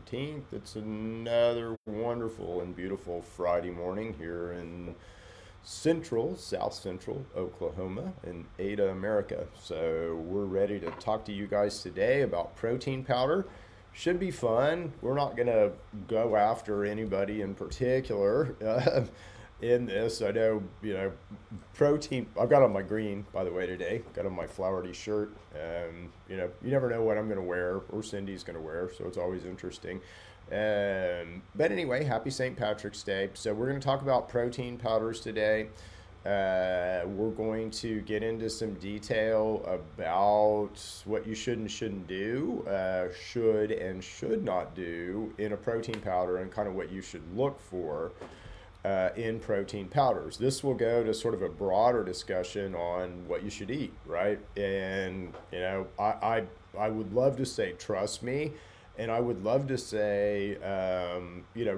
17th. It's another wonderful and beautiful Friday morning here in South Central Oklahoma in Ada, America. So we're ready to talk to you guys today about protein powder. Should be fun. We're not going to go after anybody in particular in this. I know, protein. I've got on my green, by the way, today. Got on my flowery shirt. You never know what I'm going to wear or Cindy's going to wear, so it's always interesting. But anyway, happy St. Patrick's Day. So we're going to talk about protein powders today. We're going to get into some detail about what you should and shouldn't do, should and should not do in a protein powder, and kind of what you should look for in protein powders. This will go to sort of a broader discussion on what you should eat, right? And I would love to say trust me. And I would love to say,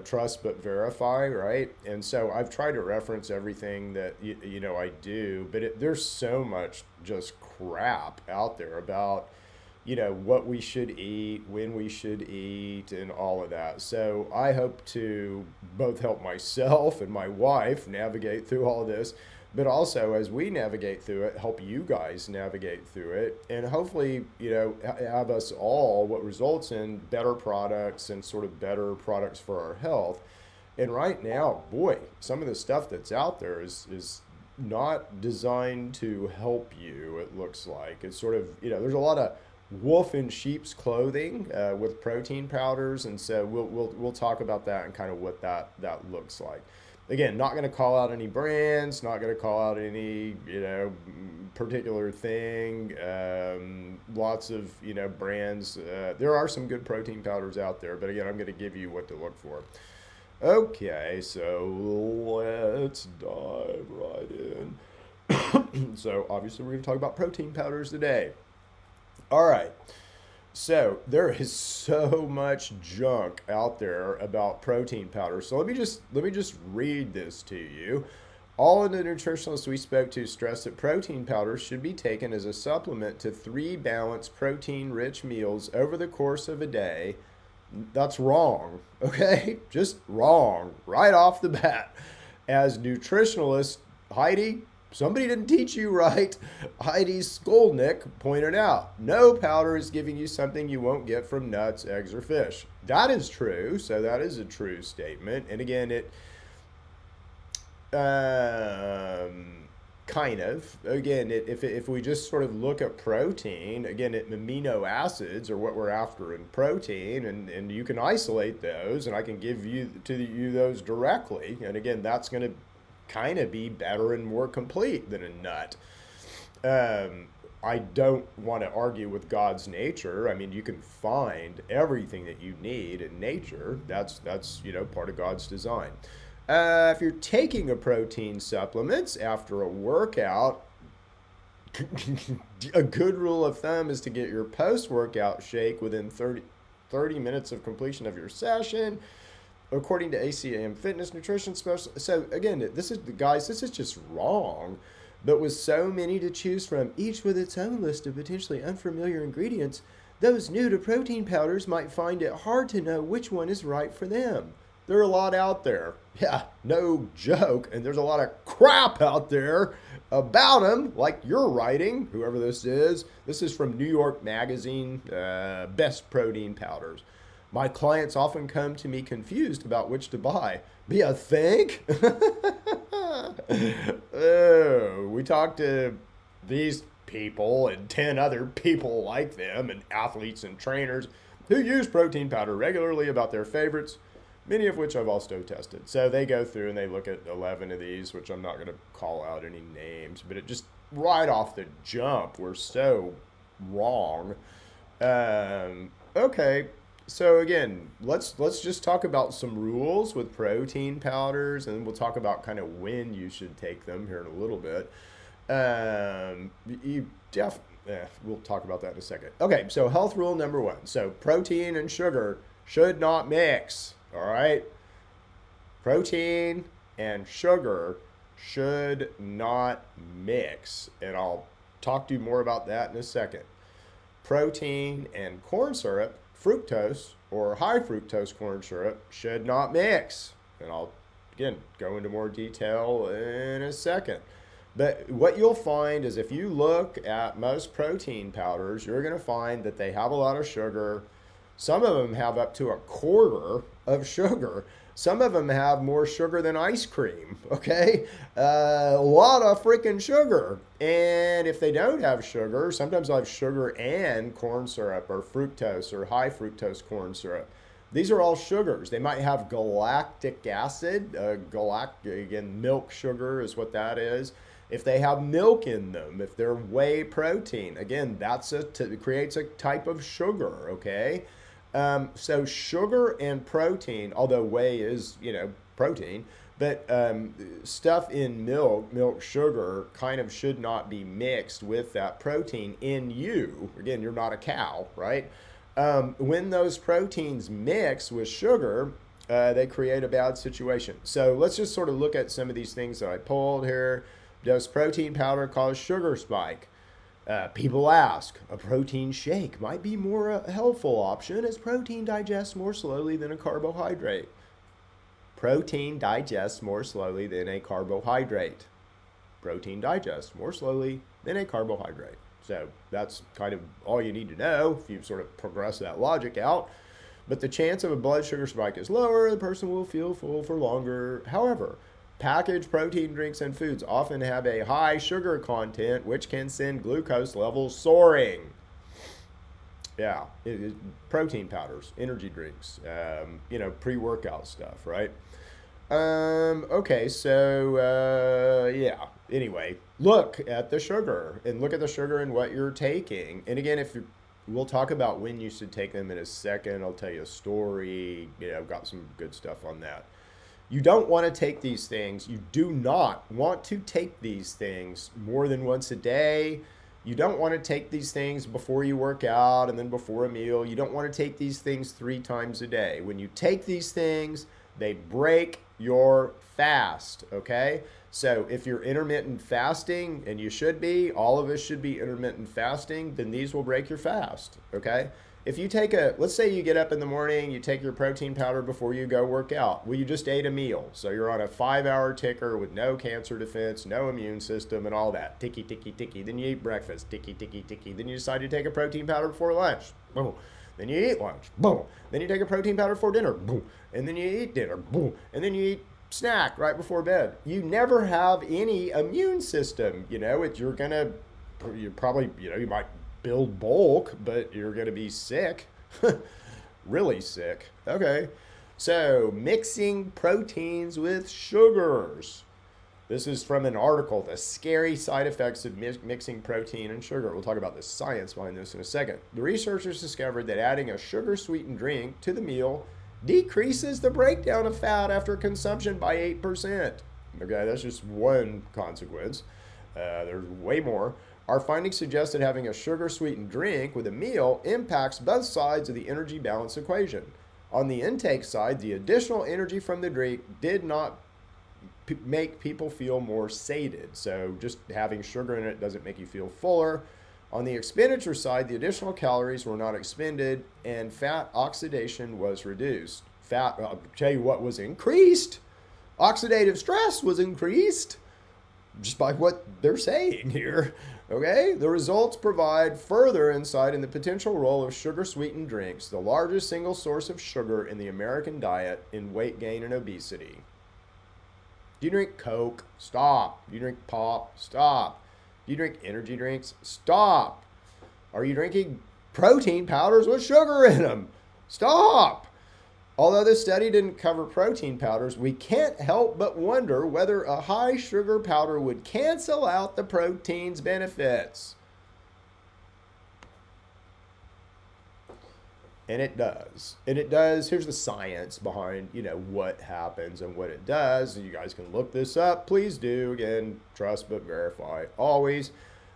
trust but verify, right? And so I've tried to reference everything that, I do, but there's so much just crap out there about, what we should eat, when we should eat, and all of that. So I hope to both help myself and my wife navigate through all this, but also as we navigate through it, help you guys navigate through it, and hopefully, have us all what results in better products and sort of better products for our health. And right now, boy, some of the stuff that's out there is not designed to help you, it looks like. It's sort of, there's a lot of wolf in sheep's clothing with protein powders, and so we'll talk about that and kind of what that looks like. Again, not going to call out any brands, not going to call out any, particular thing. Lots of, brands. There are some good protein powders out there, but again, I'm going to give you what to look for. Okay, so let's dive right in. So obviously we're going to talk about protein powders today. All right. So there is so much junk out there about protein powder. So let me just read this to you. All of the nutritionists we spoke to stressed that protein powder should be taken as a supplement to 3 balanced protein-rich meals over the course of a day. That's wrong, okay? Just wrong, right off the bat. As nutritionalist Heidi, somebody didn't teach you right, Heidi Skolnick pointed out, no powder is giving you something you won't get from nuts, eggs, or fish. That is true, so that is a true statement. And again, it kind of, again, if we just sort of look at protein, again, amino acids are what we're after in protein, and you can isolate those, and I can give you those directly. And again, that's going to kind of be better and more complete than a nut. I don't want to argue with God's nature. I mean, you can find everything that you need in nature. That's part of God's design. If you're taking a protein supplements after a workout, a good rule of thumb is to get your post-workout shake within 30 minutes of completion of your session, according to ACAM fitness nutrition specialist. So again, this is just wrong. But with so many to choose from, each with its own list of potentially unfamiliar ingredients, those new to protein powders might find it hard to know which one is right for them. There are a lot out there. Yeah, no joke. And there's a lot of crap out there about them, like you're writing, whoever this is. This is from New York Magazine, Best Protein Powders. My clients often come to me confused about which to buy. Be a think? Oh, we talked to these people and 10 other people like them and athletes and trainers who use protein powder regularly about their favorites, many of which I've also tested. So they go through and they look at 11 of these, which I'm not going to call out any names, but it just right off the jump, we're so wrong. Okay. So again, let's just talk about some rules with protein powders, and we'll talk about kind of when you should take them here in a little bit. We'll talk about that in a second. Okay, so health rule number 1. So protein and sugar should not mix, all right? Protein and sugar should not mix, and I'll talk to you more about that in a second. Protein and corn syrup, fructose, or high fructose corn syrup should not mix. And I'll, again, go into more detail in a second. But what you'll find is if you look at most protein powders, you're going to find that they have a lot of sugar. Some of them have up to a quarter of sugar. Some of them have more sugar than ice cream, okay? A lot of freaking sugar. And if they don't have sugar, sometimes they'll have sugar and corn syrup or fructose or high fructose corn syrup. These are all sugars. They might have galactic acid. Again, milk sugar is what that is. If they have milk in them, if they're whey protein, again, it creates a type of sugar, okay? So sugar and protein, although whey is, protein, but stuff in milk sugar kind of should not be mixed with that protein in you. Again, you're not a cow, right? When those proteins mix with sugar, they create a bad situation. So let's just sort of look at some of these things that I pulled here. Does protein powder cause sugar spike? People ask, a protein shake might be more a helpful option as protein digests more slowly than a carbohydrate. Protein digests more slowly than a carbohydrate. Protein digests more slowly than a carbohydrate. So that's kind of all you need to know if you sort of progress that logic out. But the chance of a blood sugar spike is lower. The person will feel full for longer. However, packaged protein drinks and foods often have a high sugar content, which can send glucose levels soaring. Yeah, protein powders, energy drinks, pre-workout stuff, right? Okay, so, yeah. Anyway, look at the sugar and look at the sugar and what you're taking. And again, we'll talk about when you should take them in a second. I'll tell you a story. I've got some good stuff on that. You don't want to take these things. You do not want to take these things more than once a day. You don't want to take these things before you work out and then before a meal. You don't want to take these things 3 times a day. When you take these things, they break your fast, okay? So if you're intermittent fasting, and you should be, all of us should be intermittent fasting, then these will break your fast, okay? If you take let's say you get up in the morning, you take your protein powder before you go work out. Well, you just ate a meal. So you're on a 5-hour ticker with no cancer defense, no immune system, and all that. Ticky, ticky, ticky. Then you eat breakfast. Ticky, ticky, ticky. Then you decide to take a protein powder before lunch. Boom. Then you eat lunch. Boom. Then you take a protein powder for dinner. Boom. And then you eat dinner. Boom. And then you eat snack right before bed. You never have any immune system. You probably, you might build bulk, but you're going to be sick, really sick. Okay, so mixing proteins with sugars. This is from an article, The Scary Side Effects of Mixing Protein and Sugar. We'll talk about the science behind this in a second. The researchers discovered that adding a sugar-sweetened drink to the meal decreases the breakdown of fat after consumption by 8%. Okay, that's just one consequence. There's way more. Our findings suggest that having a sugar-sweetened drink with a meal impacts both sides of the energy balance equation. On the intake side, the additional energy from the drink did not make people feel more sated. So just having sugar in it doesn't make you feel fuller. On the expenditure side, the additional calories were not expended and fat oxidation was reduced. I'll tell you what was increased. Oxidative stress was increased, just by what they're saying here. Okay, the results provide further insight in the potential role of sugar-sweetened drinks, the largest single source of sugar in the American diet, in weight gain and obesity. Do you drink Coke? Stop. Do you drink pop? Stop. Do you drink energy drinks? Stop. Are you drinking protein powders with sugar in them? Stop. Although this study didn't cover protein powders, we can't help but wonder whether a high sugar powder would cancel out the protein's benefits. And it does. And it does. Here's the science behind, what happens and what it does. And you guys can look this up. Please do. Again, trust but verify. Always.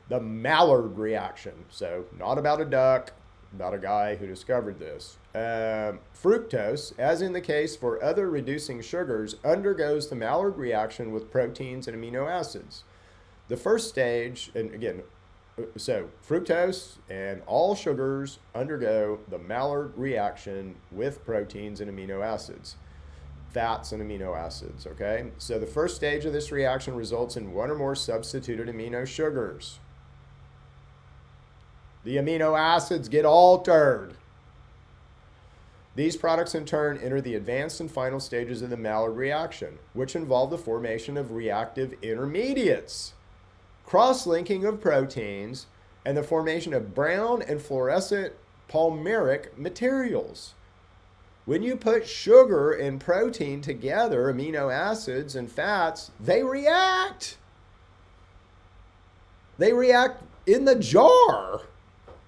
The Maillard reaction. So not about a duck, about a guy who discovered this. Fructose, as in the case for other reducing sugars, undergoes the Maillard reaction with proteins and amino acids. The first stage, and again, So fructose and all sugars undergo the Maillard reaction with proteins and amino acids, fats and amino acids, okay? So the first stage of this reaction results in one or more substituted amino sugars. The amino acids get altered. These products in turn enter the advanced and final stages of the Maillard reaction, which involve the formation of reactive intermediates, cross-linking of proteins, and the formation of brown and fluorescent polymeric materials. When you put sugar and protein together, amino acids and fats, they react. They react in the jar.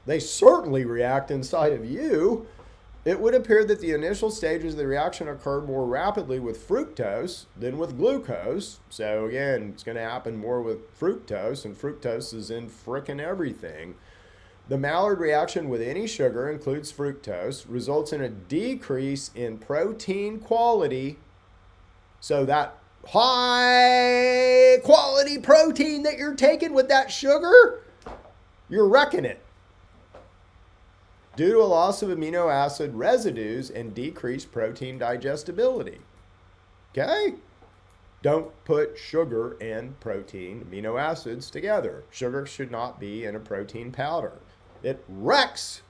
They certainly react inside of you. It would appear that the initial stages of the reaction occur more rapidly with fructose than with glucose. So again, it's going to happen more with fructose, and fructose is in frickin' everything. The Maillard reaction with any sugar, includes fructose, results in a decrease in protein quality. So that high quality protein that you're taking with that sugar, you're wrecking it, due to a loss of amino acid residues and decreased protein digestibility. Okay? Don't put sugar and protein, amino acids together. Sugar should not be in a protein powder. It wrecks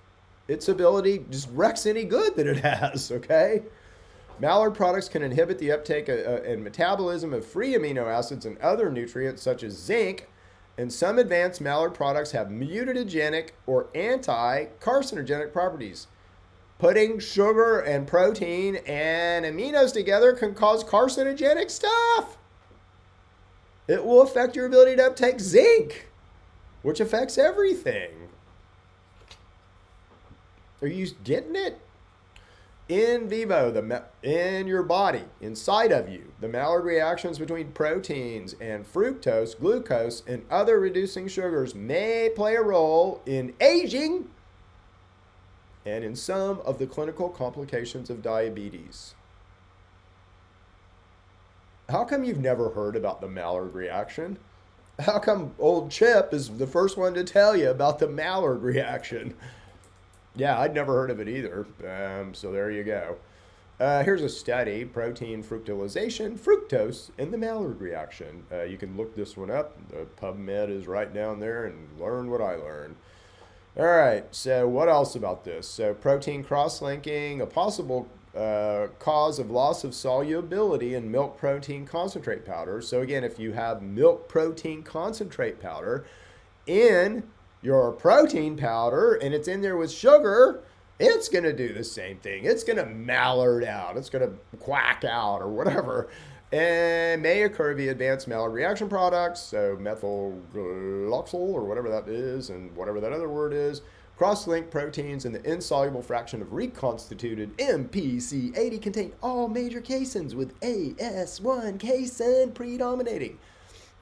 its ability, just wrecks any good that it has, okay? Maillard products can inhibit the uptake and metabolism of free amino acids and other nutrients such as zinc, and some advanced Maillard products have mutagenic or anti-carcinogenic properties. Putting sugar and protein and aminos together can cause carcinogenic stuff. It will affect your ability to uptake zinc, which affects everything. Are you getting it? In vivo, in your body, inside of you, the Maillard reactions between proteins and fructose, glucose, and other reducing sugars may play a role in aging and in some of the clinical complications of diabetes. How come you've never heard about the Maillard reaction? How come old Chip is the first one to tell you about the Maillard reaction? Yeah, I'd never heard of it either. So there you go. Here's a study, protein fructosylation, fructose, and the Maillard reaction. You can look this one up. The PubMed is right down there, and learn what I learned. All right, so what else about this? So protein cross-linking, a possible cause of loss of solubility in milk protein concentrate powder. So again, if you have milk protein concentrate powder in your protein powder and it's in there with sugar, it's going to do the same thing. It's going to Maillard out. It's going to quack out or whatever. And may occur via advanced Maillard reaction products, so methylglyoxal or whatever that is and whatever that other word is, cross-linked proteins in the insoluble fraction of reconstituted MPC80 contain all major caseins with AS1 casein predominating.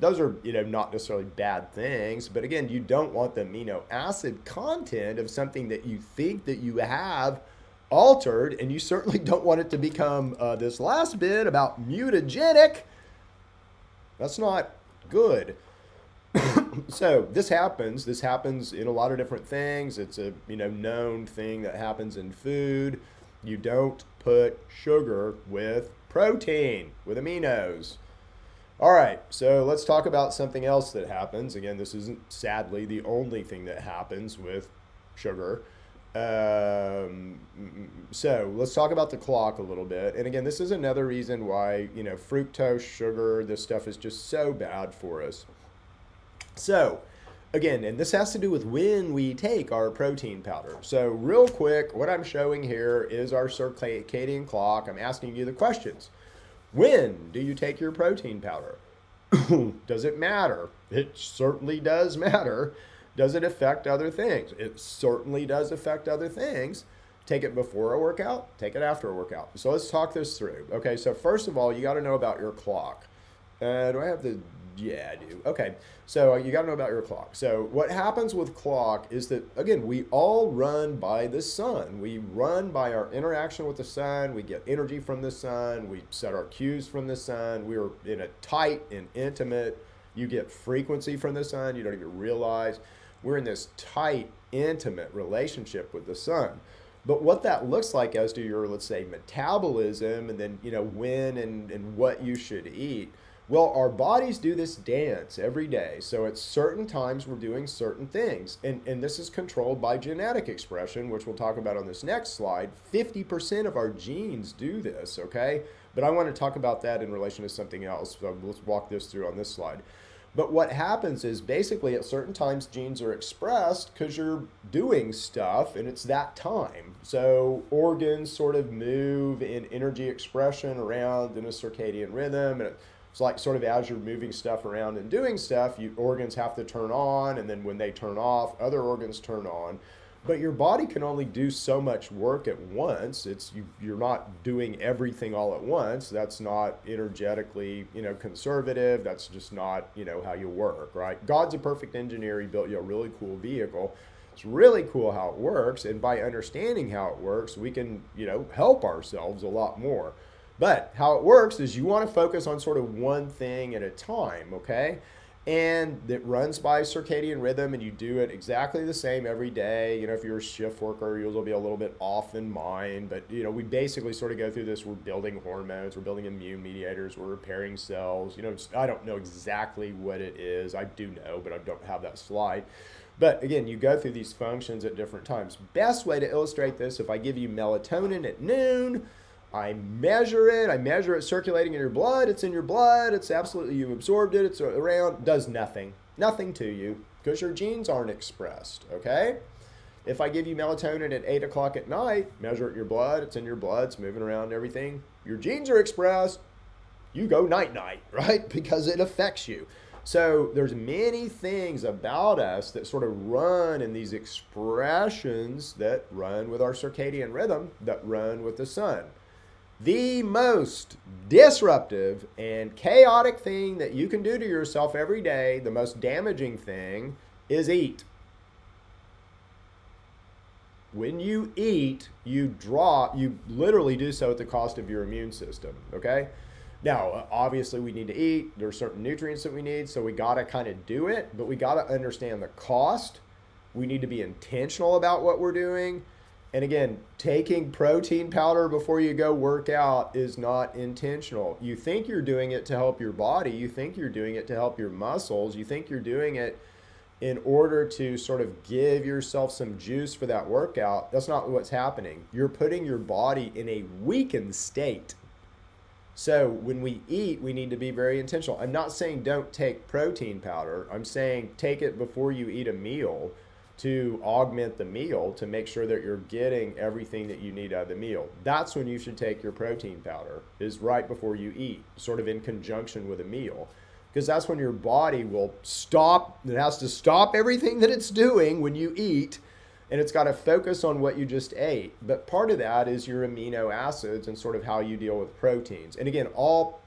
Those are, not necessarily bad things, but again, you don't want the amino acid content of something that you think that you have altered, and you certainly don't want it to become this last bit about mutagenic. That's not good. So this happens in a lot of different things. It's a known thing that happens in food. You don't put sugar with protein, with aminos. All right, so let's talk about something else that happens. Again, this isn't sadly the only thing that happens with sugar. So let's talk about the clock a little bit. And again, this is another reason why, fructose, sugar, this stuff is just so bad for us. So again, and this has to do with when we take our protein powder. So real quick, what I'm showing here is our circadian clock. I'm asking you the questions. When do you take your protein powder? Does it matter? It certainly does matter. Does it affect other things? It certainly does affect other things. Take it before a workout, take it after a workout. So let's talk this through. Okay, so first of all, you got to know about your clock. Do I have the... Yeah, I do. Okay, so you got to know about your clock. So what happens with clock is that, again, we all run by the sun. We run by our interaction with the sun. We get energy from the sun. We set our cues from the sun. We're in a tight and intimate, you get frequency from the sun. You don't even realize. we're in this tight, intimate relationship with the sun. But what that looks like as to your, let's say, metabolism, and then, when and what you should eat. Well, our bodies do this dance every day. So at certain times, we're doing certain things. And this is controlled by genetic expression, which we'll talk about on this next slide. 50% of our genes do this, okay? But I want to talk about that in relation to something else. So let's walk this through on this slide. But what happens is basically at certain times genes are expressed because you're doing stuff and it's that time. So organs sort of move in energy expression around in a circadian rhythm. And it's like sort of as you're moving stuff around and doing stuff, organs have to turn on. And then when they turn off, other organs turn on. But your body can only do so much work at once. You're not doing everything all at once. That's not energetically, conservative. That's just not, how you work, right? God's a perfect engineer. He built you a really cool vehicle. It's really cool how it works. And by understanding how it works, we can, help ourselves a lot more. But how it works is you want to focus on sort of one thing at a time, okay? And it runs by circadian rhythm, and you do it exactly the same every day. If you're a shift worker, you'll be a little bit off in mind. But, we basically sort of go through this. We're building hormones. We're building immune mediators. We're repairing cells. I don't know exactly what it is. I do know, but I don't have that slide. But, again, you go through these functions at different times. Best way to illustrate this, if I give you melatonin at noon, I measure it circulating in your blood. It's in your blood. It's absolutely, you absorbed it. It's around, does nothing to you because your genes aren't expressed, okay? If I give you melatonin at 8 o'clock at night, measure it in your blood. It's in your blood. It's moving around and everything. Your genes are expressed. You go night-night, right? Because it affects you. So there's many things about us that sort of run in these expressions that run with our circadian rhythm, that run with the sun. The most disruptive and chaotic thing that you can do to yourself every day, the most damaging thing, is eat. When you eat, you literally do so at the cost of your immune system, okay? Now, obviously we need to eat. There are certain nutrients that we need, so we got to kind of do it, but we got to understand the cost. We need to be intentional about what we're doing. And again, taking protein powder before you go work out is not intentional. You think you're doing it to help your body. You think you're doing it to help your muscles. You think you're doing it in order to sort of give yourself some juice for that workout. That's not what's happening. You're putting your body in a weakened state. So when we eat, we need to be very intentional. I'm not saying don't take protein powder. I'm saying take it before you eat a meal to augment the meal, to make sure that you're getting everything that you need out of the meal. That's when you should take your protein powder, is right before you eat, sort of in conjunction with a meal. Because that's when your body will stop. It has to stop everything that it's doing when you eat, and it's got to focus on what you just ate. But part of that is your amino acids and sort of how you deal with proteins. And again, we'll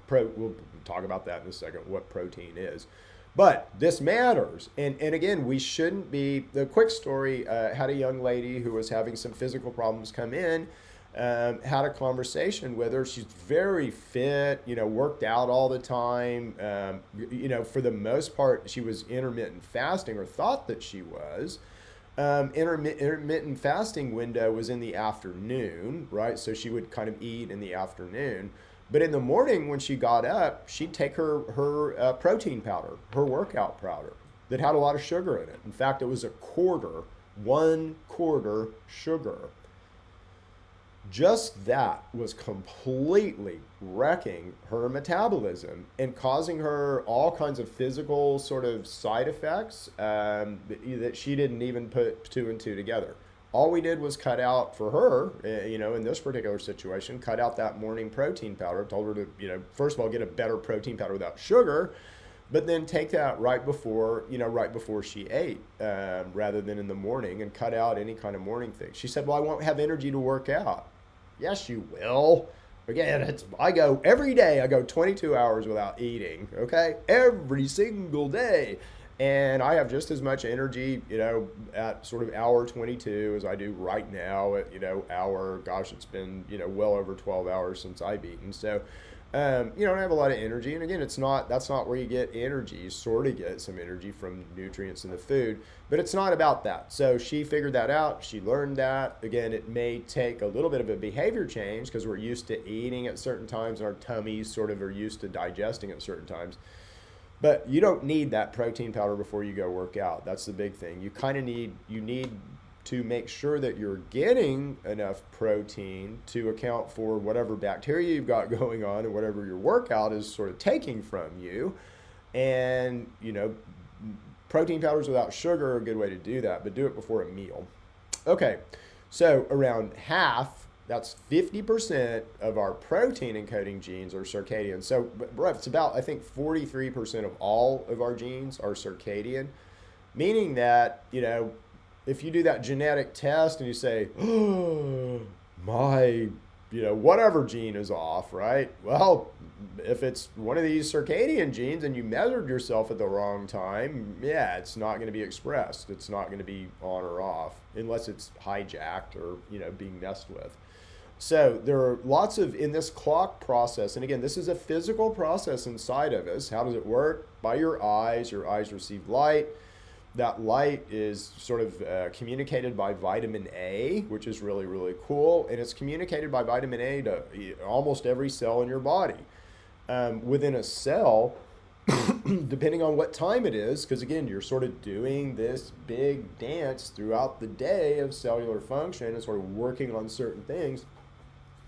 talk about that in a second, what protein is. But this matters. And again, we shouldn't be, the quick story, had a young lady who was having some physical problems come in, had a conversation with her. She's very fit, worked out all the time. For the most part, she was intermittent fasting, or thought that she was. Intermittent fasting window was in the afternoon, right? So she would kind of eat in the afternoon. But in the morning when she got up, she'd take her protein powder, her workout powder, that had a lot of sugar in it. In fact, it was 1/4 sugar. Just that was completely wrecking her metabolism and causing her all kinds of physical sort of side effects that she didn't even put two and two together. All we did was cut out for her, in this particular situation, cut out that morning protein powder. Told her to, first of all, get a better protein powder without sugar, but then take that right before she ate, rather than in the morning, and cut out any kind of morning thing. She said, well, I won't have energy to work out. Yes, you will. Again, I go every day, I go 22 hours without eating, okay? Every single day. And I have just as much energy, at sort of hour 22 as I do right now at, it's been, well over 12 hours since I've eaten. So You don't have a lot of energy. And again, that's not where you get energy. You sort of get some energy from nutrients in the food, but it's not about that. So she figured that out. She learned that. Again, it may take a little bit of a behavior change because we're used to eating at certain times and our tummies sort of are used to digesting at certain times. But you don't need that protein powder before you go work out. That's the big thing. You need to make sure that you're getting enough protein to account for whatever bacteria you've got going on and whatever your workout is sort of taking from you. And, protein powders without sugar are a good way to do that, but do it before a meal. Okay, so around half, that's 50% of our protein encoding genes are circadian. So it's about, I think, 43% of all of our genes are circadian, meaning that, if you do that genetic test and you say, oh, my, whatever gene is off, right? Well, if it's one of these circadian genes and you measured yourself at the wrong time, yeah, it's not going to be expressed. It's not going to be on or off unless it's hijacked or, being messed with. So there are lots in this clock process, and again, this is a physical process inside of us. How does it work? By your eyes. Your eyes receive light. That light is sort of communicated by vitamin A, which is really, really cool. And it's communicated by vitamin A to almost every cell in your body. Within a cell, depending on what time it is, because again, you're sort of doing this big dance throughout the day of cellular function and sort of working on certain things.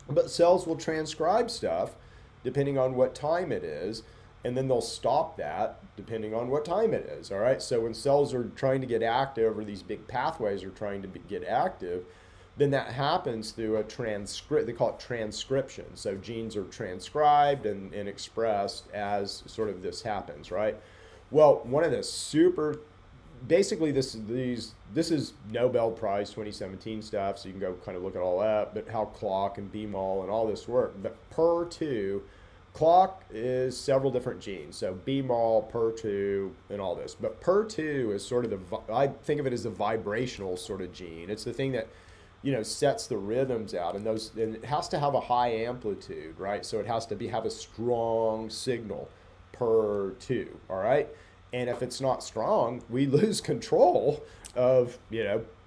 But cells will transcribe stuff depending on what time it is. And then they'll stop that depending on what time it is, all right? So when cells are trying to get active or these big pathways are trying to get active, then that happens through they call it transcription. So genes are transcribed and expressed as sort of this happens, right? Well, one of the basically this is Nobel Prize 2017 stuff, so you can go kind of look it all up, but how clock and BMAL and all this work. But PER2, clock is several different genes, so BMAL, PER2, and all this. But PER2 is sort of I think of it as the vibrational sort of gene. It's the thing that, sets the rhythms out, and it has to have a high amplitude, right? So it has to have a strong signal, PER2, all right? And if it's not strong, we lose control of,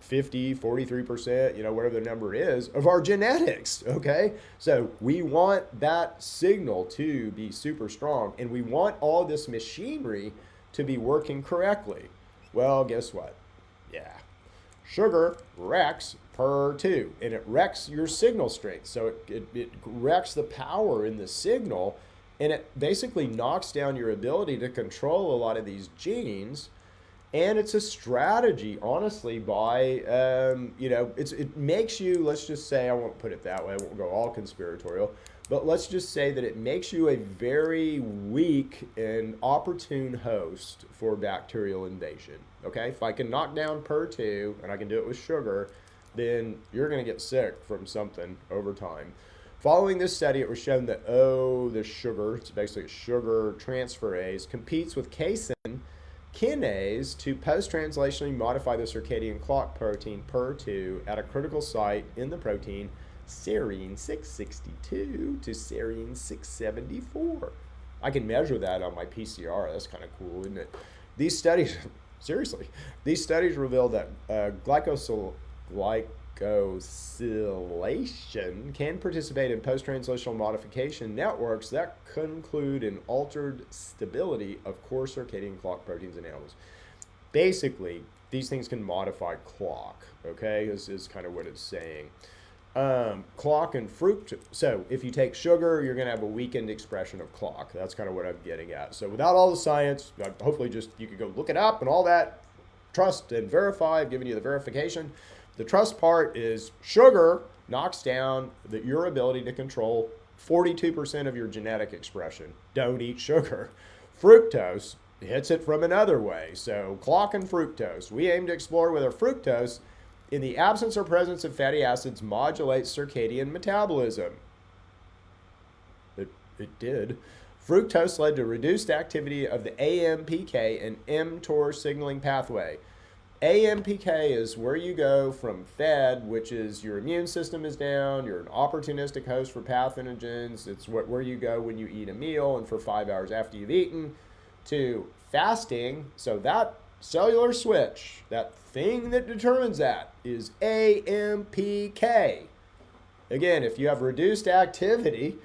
50, 43%, whatever the number is, of our genetics, okay? So we want that signal to be super strong, and we want all this machinery to be working correctly. Well, guess what? Yeah. Sugar wrecks PER2, and it wrecks your signal strength. So it wrecks the power in the signal, and it basically knocks down your ability to control a lot of these genes. And it's a strategy, honestly, by, it makes you, let's just say, I won't put it that way, I won't go all conspiratorial, but let's just say that it makes you a very weak and opportune host for bacterial invasion, okay? If I can knock down PER2, and I can do it with sugar, then you're going to get sick from something over time. Following this study, it was shown that, the sugar, it's basically a sugar transferase, competes with casein kinase to post-translationally modify the circadian clock protein PER2 at a critical site in the protein serine 662 to serine 674. I can measure that on my PCR. That's kind of cool, isn't it? These studies reveal that glycosylation can participate in post-translational modification networks that conclude in altered stability of core circadian clock proteins in animals. Basically, these things can modify clock, okay? This is kind of what it's saying. Clock and fructose. So if you take sugar, you're going to have a weakened expression of clock. That's kind of what I'm getting at. So without all the science, hopefully you could go look it up and all that. Trust and verify. I've given you the verification. The trust part is sugar knocks down your ability to control 42% of your genetic expression. Don't eat sugar. Fructose hits it from another way. So clock and fructose. We aim to explore whether fructose, in the absence or presence of fatty acids, modulates circadian metabolism. It did. Fructose led to reduced activity of the AMPK and mTOR signaling pathway. AMPK is where you go from fed, which is your immune system is down, you're an opportunistic host for pathogens. It's where you go when you eat a meal and for 5 hours after you've eaten, to fasting. So that cellular switch, that thing that determines that, is AMPK. Again, if you have reduced activity,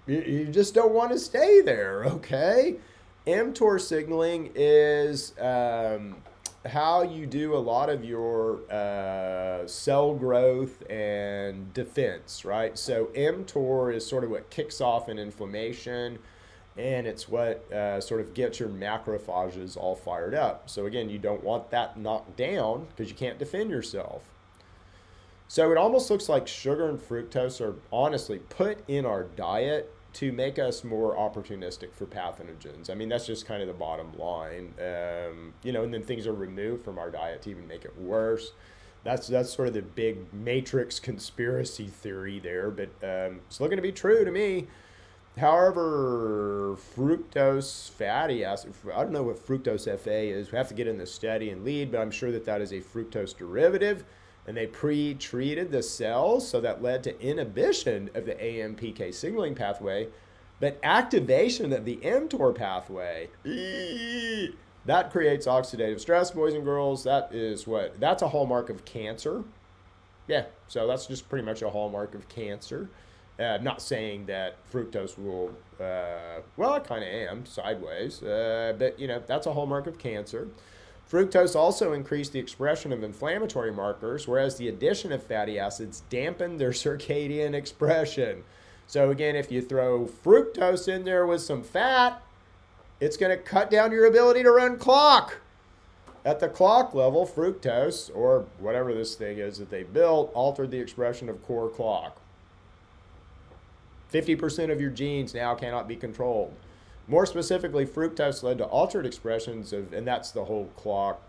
you just don't want to stay there, okay? mTOR signaling is how you do a lot of your cell growth and defense, right? So mTOR is sort of what kicks off an inflammation, and it's what sort of gets your macrophages all fired up. So again, you don't want that knocked down because you can't defend yourself. So it almost looks like sugar and fructose are honestly put in our diet to make us more opportunistic for pathogens. I mean, that's just kind of the bottom line. And then things are removed from our diet to even make it worse. That's sort of the big matrix conspiracy theory there, but it's looking to be true to me. However, fructose fatty acid, I don't know what fructose FA is. We have to get in the study and lead, but I'm sure that is a fructose derivative. And they pre-treated the cells, so that led to inhibition of the AMPK signaling pathway, but activation of the mTOR pathway, that creates oxidative stress, boys and girls. That's a hallmark of cancer. Yeah, so that's just pretty much a hallmark of cancer. I'm not saying that fructose will, I kind of am, sideways, but that's a hallmark of cancer. Fructose also increased the expression of inflammatory markers, whereas the addition of fatty acids dampened their circadian expression. So again, if you throw fructose in there with some fat, it's going to cut down your ability to run clock. At the clock level, fructose, or whatever this thing is that they built, altered the expression of core clock. 50% of your genes now cannot be controlled. More specifically, fructose led to altered expressions of, and that's the whole clock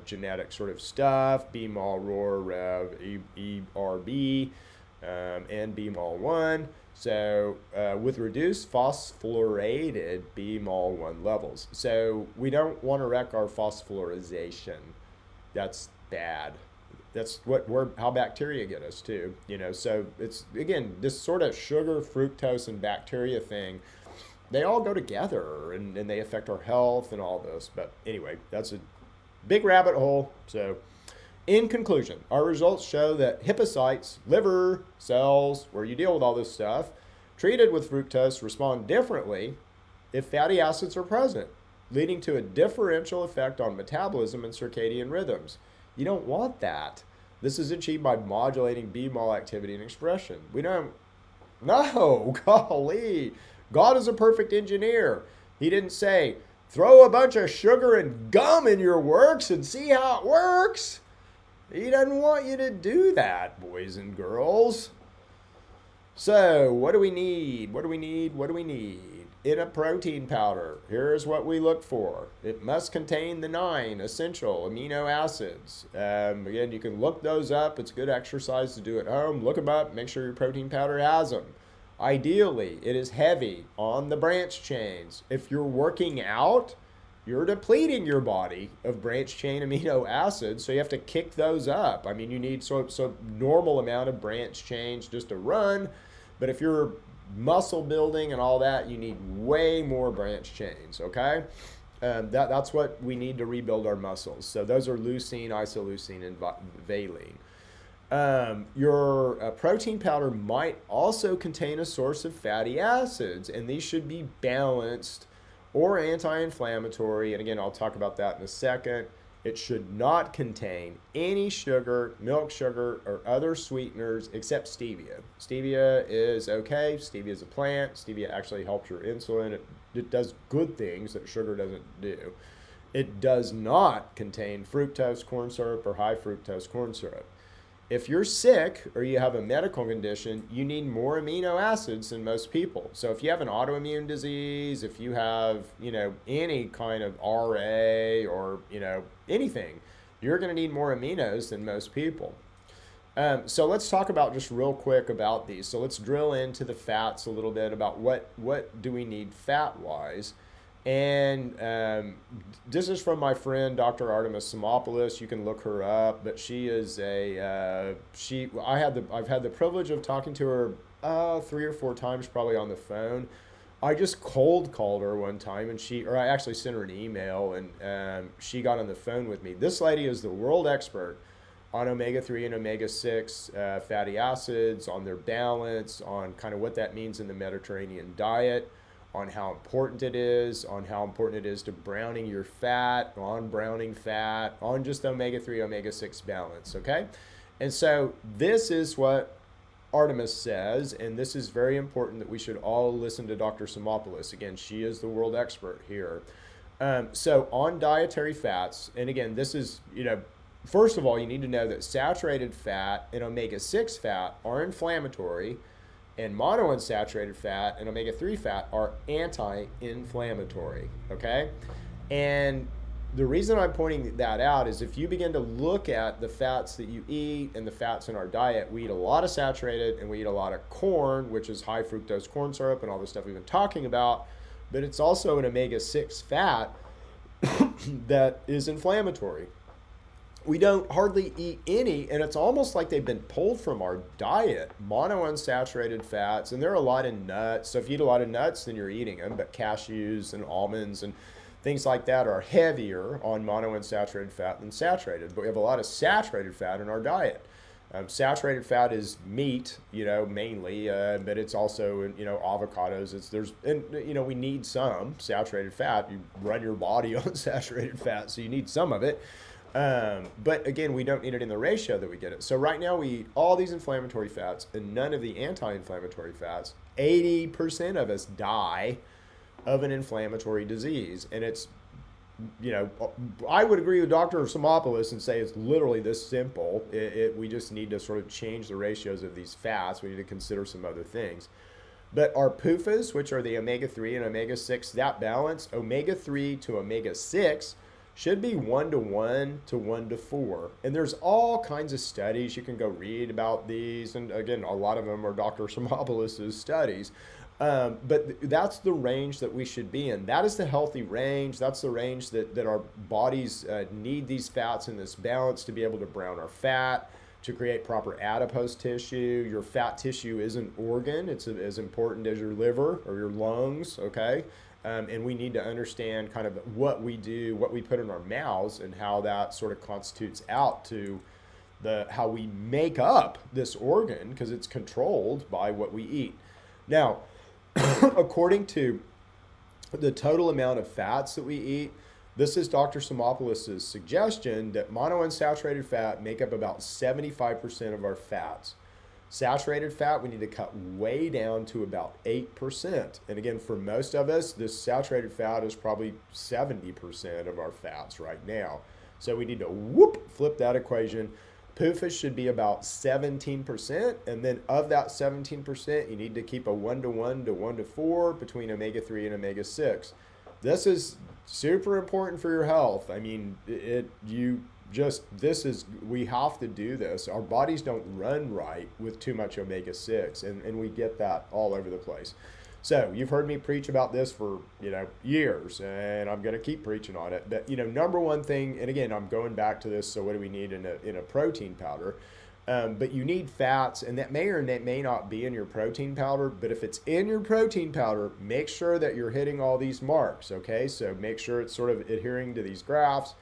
genetic sort of stuff, BMAL, ROR, REV, ERB, and BMAL1. So with reduced phosphorylated BMAL1 levels. So we don't want to wreck our phosphorylation. That's bad. That's how bacteria get us too. So it's, again, this sort of sugar, fructose, and bacteria thing, they all go together and they affect our health and all this. But anyway, that's a big rabbit hole. So in conclusion, our results show that hepatocytes, liver cells, where you deal with all this stuff, treated with fructose respond differently if fatty acids are present, leading to a differential effect on metabolism and circadian rhythms. You don't want that. This is achieved by modulating BMAL activity and expression. No, golly. God is a perfect engineer. He didn't say, throw a bunch of sugar and gum in your works and see how it works. He doesn't want you to do that, boys and girls. So, what do we need? What do we need? In a protein powder, here's what we look for. It must contain the 9 essential amino acids. Again, you can look those up. It's good exercise to do at home. Look them up. Make sure your protein powder has them. Ideally, it is heavy on the branch chains. If you're working out, you're depleting your body of branch chain amino acids, so you have to kick those up. I mean, you need so normal amount of branch chains just to run, but if you're muscle building and all that, you need way more branch chains, okay? That's what we need to rebuild our muscles. So those are leucine, isoleucine, and valine. Your protein powder might also contain a source of fatty acids, and these should be balanced or anti-inflammatory. And again, I'll talk about that in a second. It should not contain any sugar, milk sugar, or other sweeteners except stevia. Stevia is okay. Stevia is a plant. Stevia actually helps your insulin. It does good things that sugar doesn't do. It does not contain fructose corn syrup or high fructose corn syrup. If you're sick or you have a medical condition, you need more amino acids than most people. So if you have an autoimmune disease, if you have, any kind of RA or, anything, you're going to need more aminos than most people. So let's talk about just real quick about these. So let's drill into the fats a little bit about what do we need fat-wise. And this is from my friend, Dr. Artemis Simopoulos. You can look her up, but she is I've had the privilege of talking to her 3 or 4 times probably on the phone. I just cold called her one time, or I actually sent her an email, and she got on the phone with me. This lady is the world expert on omega-3 and omega-6 fatty acids, on their balance, on kind of what that means in the Mediterranean diet, on how important it is, to browning your fat, on browning fat, on just omega-3, omega-6 balance, okay? And so this is what Artemis says, and this is very important that we should all listen to Dr. Simopoulos. Again, she is the world expert here. So on dietary fats, and again, this is, first of all, you need to know that saturated fat and omega-6 fat are inflammatory, and monounsaturated fat and omega-3 fat are anti-inflammatory, okay? And the reason I'm pointing that out is if you begin to look at the fats that you eat and the fats in our diet, we eat a lot of saturated and we eat a lot of corn, which is high fructose corn syrup and all the stuff we've been talking about, but it's also an omega-6 fat that is inflammatory. We don't hardly eat any, and it's almost like they've been pulled from our diet. Monounsaturated fats, and there are a lot in nuts. So if you eat a lot of nuts, then you're eating them, but cashews and almonds and things like that are heavier on monounsaturated fat than saturated. But we have a lot of saturated fat in our diet. Saturated fat is meat, mainly, but it's also, avocados. We need some saturated fat. You run your body on saturated fat, so you need some of it. But again, we don't need it in the ratio that we get it. So right now we eat all these inflammatory fats and none of the anti-inflammatory fats. 80% of us die of an inflammatory disease. And it's, I would agree with Dr. Simopoulos and say it's literally this simple. We just need to sort of change the ratios of these fats. We need to consider some other things. But our PUFAs, which are the omega-3 and omega-6, that balance, omega-3 to omega-6, should be 1:1 to 1:4. And there's all kinds of studies. You can go read about these. And again, a lot of them are Dr. Simopoulos' studies. But that's the range that we should be in. That is the healthy range. That's the range that our bodies need these fats in this balance to be able to brown our fat, to create proper adipose tissue. Your fat tissue is an organ. It's as important as your liver or your lungs, okay? And we need to understand kind of what we do, what we put in our mouths, and how that sort of constitutes out to how we make up this organ, because it's controlled by what we eat. Now, according to the total amount of fats that we eat, this is Dr. Simopoulos' suggestion that monounsaturated fat make up about 75% of our fats. Saturated fat, we need to cut way down to about 8%. And again, for most of us, this saturated fat is probably 70% of our fats right now. So we need to flip that equation. PUFA should be about 17%. And then of that 17%, you need to keep a 1:1 to 1:4 between omega-3 and omega-6. This is super important for your health. I mean, we have to do this. Our bodies don't run right with too much omega-6, and we get that all over the place. So you've heard me preach about this for years, and I'm going to keep preaching on it. But number one thing, and again, I'm going back to this. So what do we need in a protein powder? But you need fats, and that may or may not be in your protein powder. But if it's in your protein powder, make sure that you're hitting all these marks. Okay, so make sure it's sort of adhering to these graphs.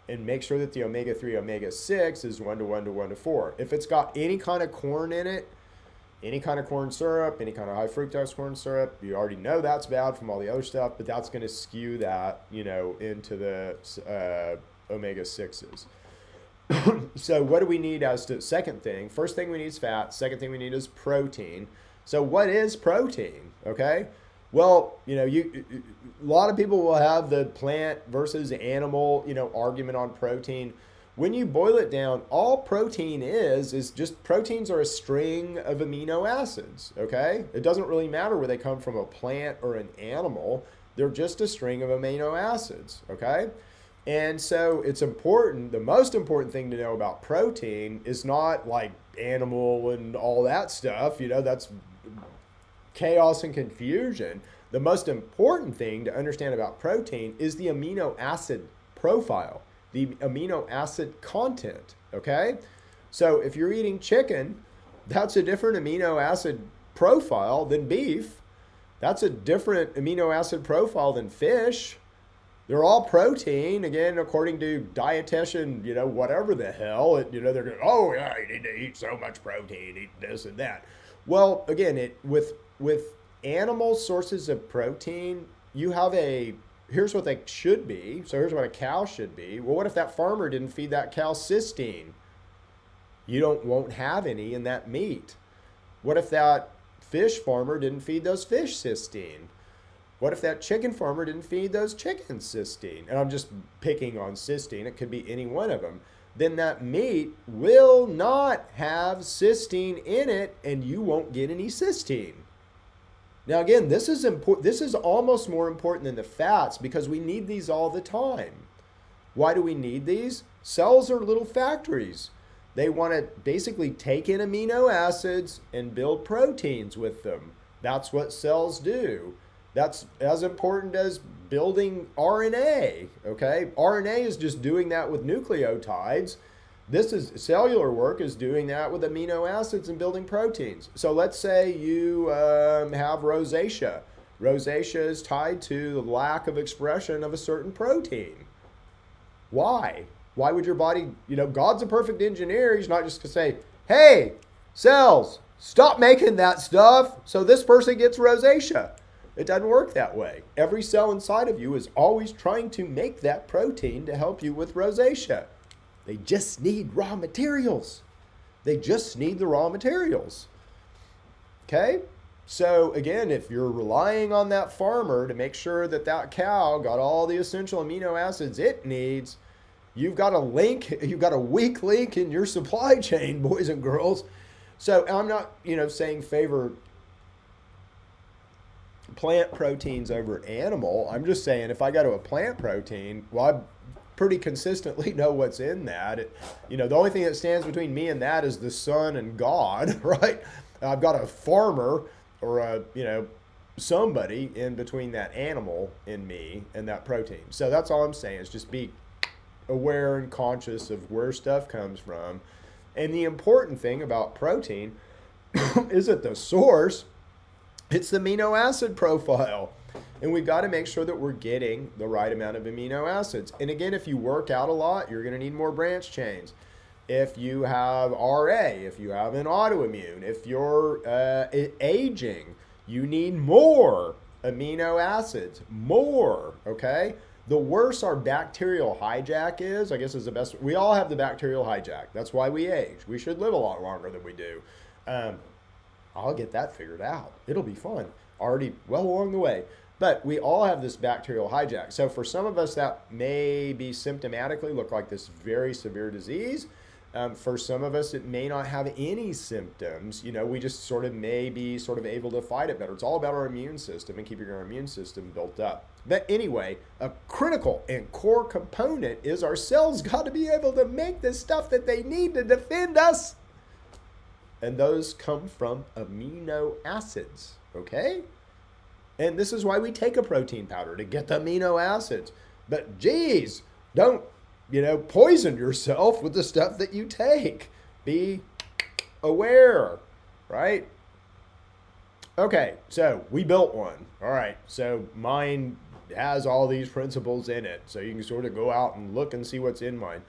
And make sure that the omega-3, omega-6 is 1:1 to 1:4. If it's got any kind of corn in it, any kind of corn syrup, any kind of high fructose corn syrup, you already know that's bad from all the other stuff, but that's going to skew that, into the omega-6s. So what do we need as to second thing? First thing we need is fat. Second thing we need is protein. So what is protein? Okay. Well, a lot of people will have the plant versus animal, argument on protein. When you boil it down, all protein is just proteins are a string of amino acids, okay? It doesn't really matter where they come from, a plant or an animal. They're just a string of amino acids, okay? And so it's important, the most important thing to know about protein is not like animal and all that stuff, that's chaos and confusion. The most important thing to understand about protein is the amino acid profile, the amino acid content, okay? So if you're eating chicken, that's a different amino acid profile than beef. That's a different amino acid profile than fish. They're all protein, again, according to dietitian, whatever the hell. They're going, oh, yeah, you need to eat so much protein, eat this and that. Well, again, with animal sources of protein, you have here's what they should be. So here's what a cow should be. Well, what if that farmer didn't feed that cow cysteine? You won't have any in that meat. What if that fish farmer didn't feed those fish cysteine? What if that chicken farmer didn't feed those chickens cysteine? And I'm just picking on cysteine. It could be any one of them. Then that meat will not have cysteine in it, and you won't get any cysteine. Now, again, this is important. This is almost more important than the fats because we need these all the time. Why do we need these? Cells are little factories. They want to basically take in amino acids and build proteins with them. That's what cells do. That's as important as building RNA, okay? RNA is just doing that with nucleotides. Cellular work is doing that with amino acids and building proteins. So let's say you have rosacea. Rosacea is tied to the lack of expression of a certain protein. Why? Why would your body, God's a perfect engineer. He's not just going to say, hey, cells, stop making that stuff so this person gets rosacea. It doesn't work that way. Every cell inside of you is always trying to make that protein to help you with rosacea. They just need raw materials. They just need the raw materials. Okay? So again, if you're relying on that farmer to make sure that that cow got all the essential amino acids it needs, you've got a weak link in your supply chain, boys and girls. So I'm not, saying favor plant proteins over animal. I'm just saying if I go to a plant protein, well, I pretty consistently know what's in that. The only thing that stands between me and that is the sun and God, right? I've got a farmer or somebody in between that animal in me and that protein. So that's all I'm saying is just be aware and conscious of where stuff comes from. And the important thing about protein isn't the source, it's the amino acid profile. And we've got to make sure that we're getting the right amount of amino acids. And again, if you work out a lot, you're going to need more branch chains. If you have RA, if you have an autoimmune, if you're aging, you need more amino acids, more, okay? The worse our bacterial hijack is, I guess is the best. We all have the bacterial hijack. That's why we age. We should live a lot longer than we do. I'll get that figured out. It'll be fun. Already well along the way. But we all have this bacterial hijack. So for some of us, that may be symptomatically look like this very severe disease. For some of us, it may not have any symptoms. We just may be able to fight it better. It's all about our immune system and keeping our immune system built up. But anyway, a critical and core component is our cells got to be able to make the stuff that they need to defend us. And those come from amino acids, okay? And this is why we take a protein powder, to get the amino acids. But geez, don't, poison yourself with the stuff that you take. Be aware, right? Okay, so we built one. All right, so mine has all these principles in it. So you can sort of go out and look and see what's in mine.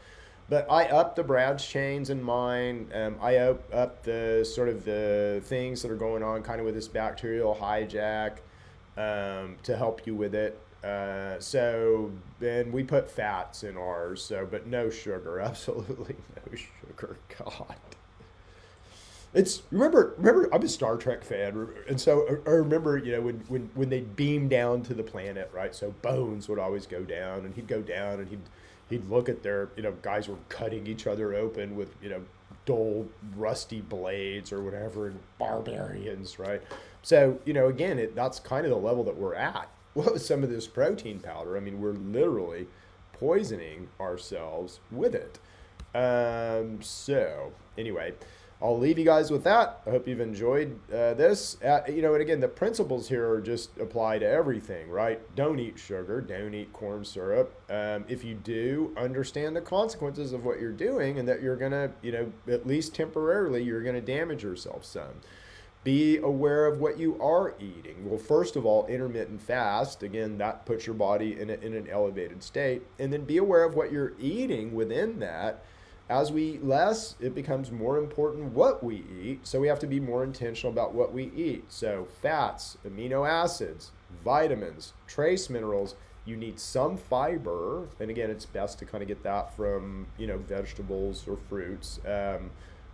But I up the branch chains in mine. I up the things that are going on kind of with this bacterial hijack to help you with it. So then we put fats in ours, but no sugar, absolutely no sugar. God. Remember, I'm a Star Trek fan, and so I remember, when they beam down to the planet, right? So Bones would always go down, and he'd go down, and he'd look at their, guys were cutting each other open with, dull, rusty blades or whatever, and barbarians, right? So, again, that's kind of the level that we're at. What was some of this protein powder? I mean, we're literally poisoning ourselves with it. So, anyway, I'll leave you guys with that. I hope you've enjoyed this. And again, the principles here are just apply to everything, right? Don't eat sugar. Don't eat corn syrup. If you do, understand the consequences of what you're doing, and that you're gonna, at least temporarily, you're gonna damage yourself some. Be aware of what you are eating. Well, first of all, intermittent fast. Again, that puts your body in an elevated state. And then be aware of what you're eating within that. As we eat less, it becomes more important what we eat. So we have to be more intentional about what we eat. So fats, amino acids, vitamins, trace minerals. You need some fiber. And again, it's best to kind of get that from, vegetables or fruits.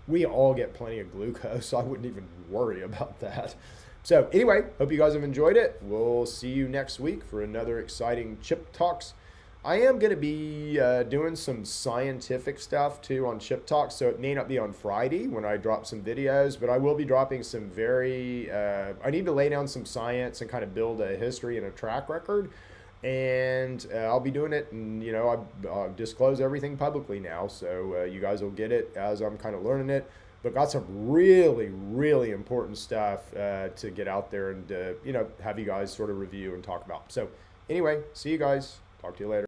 We all get plenty of glucose, so I wouldn't even worry about that. So anyway, hope you guys have enjoyed it. We'll see you next week for another exciting Chip Talks. I am going to be doing some scientific stuff too on Chip Talks, so it may not be on Friday when I drop some videos, but I will be dropping some I need to lay down some science and kind of build a history and a track record. And I'll be doing it, and I disclose everything publicly now, so you guys will get it as I'm kind of learning it. But got some really, really important stuff to get out there and have you guys sort of review and talk about. So anyway, see you guys. Talk to you later.